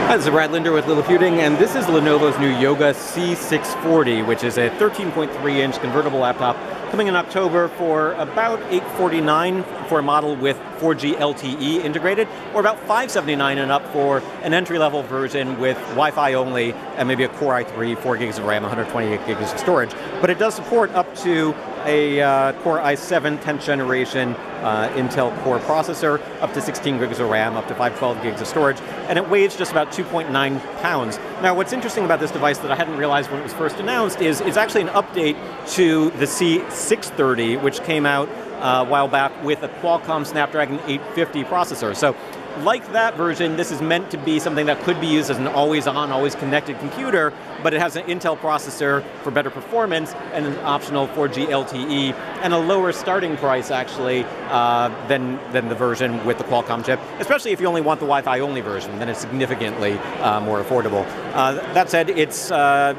Hi, this is Brad Linder with Lilliputiting, and this is Lenovo's new Yoga C640, which is a 13.3-inch convertible laptop coming in October for about $849 for a model with 4G LTE integrated, or about $579 and up for an entry-level version with Wi-Fi only and maybe a Core i3, 4 gigs of RAM, 128 gigs of storage. But it does support up to a Core i7 10th generation Intel Core processor, up to 16 gigs of RAM, up to 512 gigs of storage, and it weighs just about 2.9 pounds. Now, what's interesting about this device that I hadn't realized when it was first announced is it's actually an update to the C630, which came out a while back with a Qualcomm Snapdragon 850 processor. So, like that version, this is meant to be something that could be used as an always-on, always-connected computer, but it has an Intel processor for better performance and an optional 4G LTE and a lower starting price, actually, than the version with the Qualcomm chip, especially if you only want the Wi-Fi only version, then it's significantly more affordable. That said, it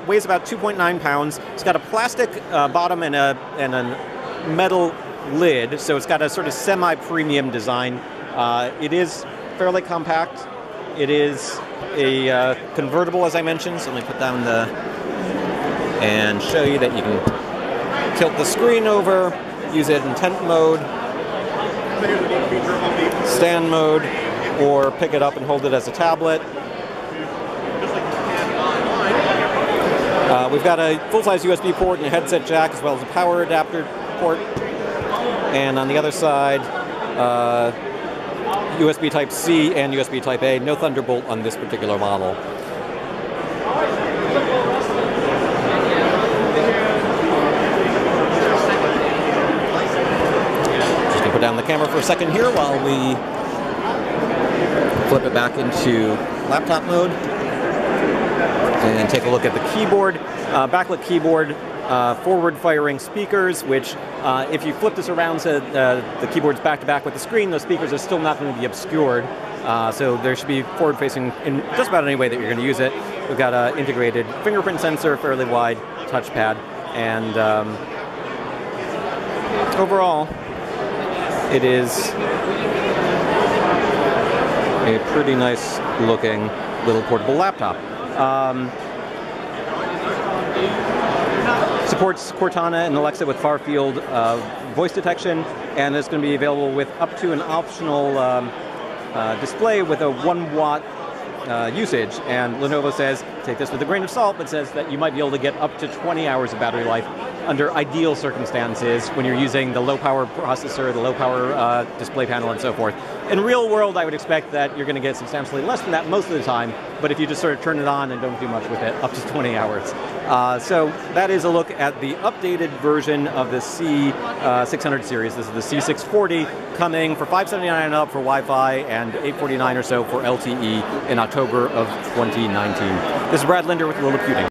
weighs about 2.9 pounds. It's got a plastic bottom and a metal lid, so it's got a sort of semi-premium design. It is fairly compact. It is a convertible, as I mentioned, so let me put down and show you that you can tilt the screen over, use it in tent mode, stand mode, or pick it up and hold it as a tablet. We've got a full-size USB port and a headset jack, as well as a power adapter port. And on the other side, USB Type-C and USB Type-A. No Thunderbolt on this particular model. Just going to put down the camera for a second here while we flip it back into laptop mode and take a look at the keyboard. Backlit keyboard. Forward-firing speakers, which if you flip this around so the keyboard's back-to-back with the screen, those speakers are still not going to be obscured. So there should be forward-facing in just about any way that you're going to use it. We've got an integrated fingerprint sensor, fairly wide touchpad, and overall, it is a pretty nice-looking little portable laptop. Supports Cortana and Alexa with far-field voice detection, and it's going to be available with up to an optional display with a 1-watt usage. And Lenovo says, take this with a grain of salt, but says that you might be able to get up to 20 hours of battery life under ideal circumstances when you're using the low-power processor, the low-power display panel, and so forth. In real world, I would expect that you're going to get substantially less than that most of the time, but if you just sort of turn it on and don't do much with it, up to 20 hours. So that is a look at the updated version of the C600 series. This is the C640, coming for $579 and up for Wi-Fi and $849 or so for LTE in October of 2019. This is Brad Linder with Lilliputiting.